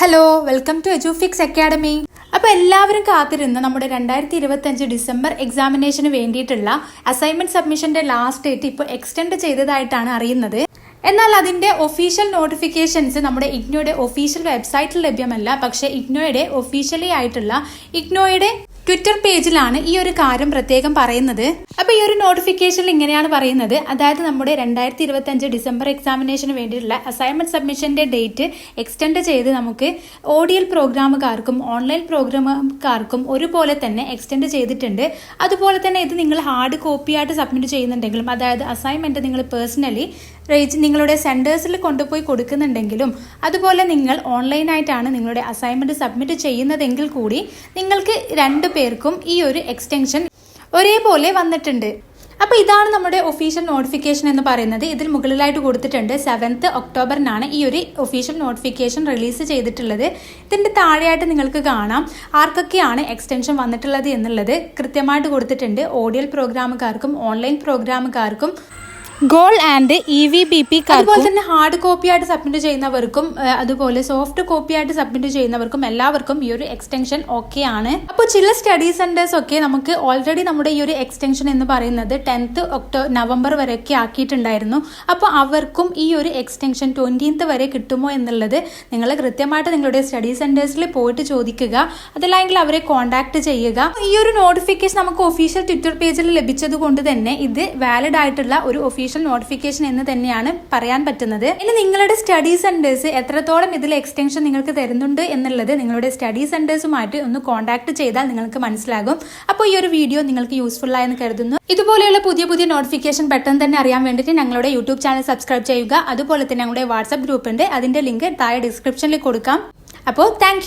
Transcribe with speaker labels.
Speaker 1: Hello, welcome to Edufix academy. അപ്പോൾ എല്ലാവരും കാത്തിരുന്ന നമ്മുടെ 2025 ഡിസംബർ എക്സാമിനേഷന് വേണ്ടിയിട്ടുള്ള അസൈൻമെന്റ് സബ്മിഷന്റെ ലാസ്റ്റ് ഡേറ്റ് ഇപ്പോൾ എക്സ്റ്റെൻഡ് ചെയ്തതായിട്ടാണ് അറിയുന്നത്. എന്നാൽ അതിന്റെ ഒഫീഷ്യൽ നോട്ടിഫിക്കേഷൻസ് നമ്മുടെ ഇഗ്നോയുടെ ഒഫീഷ്യൽ വെബ്സൈറ്റിൽ ലഭ്യമല്ല. പക്ഷേ ഇഗ്നോയുടെ ഒഫീഷ്യലി ആയിട്ടുള്ള ഇഗ്നോയുടെ ട്വിറ്റർ പേജിലാണ് ഈ ഒരു കാര്യം പ്രത്യേകം പറയുന്നത്. അപ്പൊ ഈ ഒരു നോട്ടിഫിക്കേഷനിൽ ഇങ്ങനെയാണ് പറയുന്നത്, അതായത് നമ്മുടെ 2025 ഡിസംബർ എക്സാമിനേഷന് വേണ്ടിയിട്ടുള്ള അസൈൻമെന്റ് സബ്മിഷന്റെ ഡേറ്റ് എക്സ്റ്റെൻഡ് ചെയ്ത് നമുക്ക് ODL പ്രോഗ്രാമുകാർക്കും ഓൺലൈൻ പ്രോഗ്രാമുകാർക്കും ഒരുപോലെ തന്നെ എക്സ്റ്റെൻഡ് ചെയ്തിട്ടുണ്ട്. അതുപോലെ തന്നെ ഇത് നിങ്ങൾ ഹാർഡ് കോപ്പി ആയിട്ട് സബ്മിറ്റ് ചെയ്യുന്നുണ്ടെങ്കിലും, അതായത് അസൈൻമെന്റ് നിങ്ങൾ പേഴ്സണലി നിങ്ങളുടെ സെന്റേഴ്സിൽ കൊണ്ടുപോയി കൊടുക്കുന്നുണ്ടെങ്കിലും, അതുപോലെ നിങ്ങൾ ഓൺലൈനായിട്ടാണ് നിങ്ങളുടെ അസൈൻമെന്റ് സബ്മിറ്റ് ചെയ്യുന്നതെങ്കിൽ കൂടി നിങ്ങൾക്ക് 2 പേർക്കും ഈ ഒരു എക്സ്റ്റൻഷൻ ഒരേപോലെ വന്നിട്ടുണ്ട്. അപ്പോൾ ഇതാണ് നമ്മുടെ ഒഫീഷ്യൽ നോട്ടിഫിക്കേഷൻ എന്ന് പറയുന്നത്. ഇതിൽ മുകളിലായിട്ട് കൊടുത്തിട്ടുണ്ട് 7th ഒക്ടോബറിനാണ് ഈ ഒരു ഒഫീഷ്യൽ നോട്ടിഫിക്കേഷൻ റിലീസ് ചെയ്തിട്ടുള്ളത്. ഇതിന്റെ താഴെയായിട്ട് നിങ്ങൾക്ക് കാണാം ആർക്കൊക്കെയാണ് എക്സ്റ്റൻഷൻ വന്നിട്ടുള്ളത് എന്നുള്ളത് കൃത്യമായിട്ട് കൊടുത്തിട്ടുണ്ട്. ODL പ്രോഗ്രാമുകാർക്കും ഓൺലൈൻ പ്രോഗ്രാമുകാർക്കും ഗോൾ ആൻഡ് EVBP, അതുപോലെ തന്നെ ഹാർഡ് കോപ്പി ആയിട്ട് സബ്മിറ്റ് ചെയ്യുന്നവർക്കും അതുപോലെ സോഫ്റ്റ് കോപ്പി ആയിട്ട് സബ്മിറ്റ് ചെയ്യുന്നവർക്കും എല്ലാവർക്കും ഈ ഒരു എക്സ്റ്റൻഷൻ ഓക്കെ ആണ്. അപ്പോൾ ചില സ്റ്റഡി സെന്റേഴ്സ് ഒക്കെ നമുക്ക് ഓൾറെഡി നമ്മുടെ ഈ ഒരു എക്സ്റ്റൻഷൻ എന്ന് പറയുന്നത് 10th നവംബർ വരെയൊക്കെ ആക്കിയിട്ടുണ്ടായിരുന്നു. അപ്പോൾ അവർക്കും ഈ ഒരു എക്സ്റ്റൻഷൻ 20th വരെ കിട്ടുമോ എന്നുള്ളത് നിങ്ങൾ കൃത്യമായിട്ട് നിങ്ങളുടെ സ്റ്റഡി സെന്റേഴ്സിൽ പോയിട്ട് ചോദിക്കുക, അതല്ലെങ്കിൽ അവരെ കോൺടാക്ട് ചെയ്യുക. ഈ ഒരു നോട്ടിഫിക്കേഷൻ നമുക്ക് ഒഫീഷ്യൽ ട്വിറ്റർ പേജിൽ ലഭിച്ചത് കൊണ്ട് തന്നെ ഇത് വാലിഡ് ആയിട്ടുള്ള ഒരു ഒഫീഷ്യൽ നോട്ടിഫിക്കേഷൻ എന്ന് തന്നെയാണ് പറയാൻ പറ്റുന്നത്. ഇനി നിങ്ങളുടെ സ്റ്റഡി സെന്റേഴ്സ് എത്രത്തോളം ഇതിൽ എക്സ്റ്റൻഷൻ നിങ്ങൾക്ക് തരുന്നുണ്ട് എന്നുള്ളത് നിങ്ങളുടെ സ്റ്റഡി സെന്റേഴ്സുമായിട്ട് ഒന്ന് കോൺടാക്ട് ചെയ്താൽ നിങ്ങൾക്ക് മനസ്സിലാകും. അപ്പോൾ ഈ ഒരു വീഡിയോ നിങ്ങൾക്ക് യൂസ്ഫുൾ ആയെന്ന് കരുതുന്നു. ഇതുപോലെയുള്ള പുതിയ നോട്ടിഫിക്കേഷൻ പെട്ടെന്ന് തന്നെ അറിയാൻ വേണ്ടിയിട്ട് ഞങ്ങളുടെ യൂട്യൂബ് ചാനൽ സബ്സ്ക്രൈബ് ചെയ്യുക. അതുപോലെ തന്നെ ഞങ്ങളുടെ വാട്സ്ആപ്പ് ഗ്രൂപ്പ് ഉണ്ട്, അതിന്റെ ലിങ്ക് താഴെ ഡിസ്ക്രിപ്ഷനിൽ കൊടുക്കാം. അപ്പോൾ താങ്ക്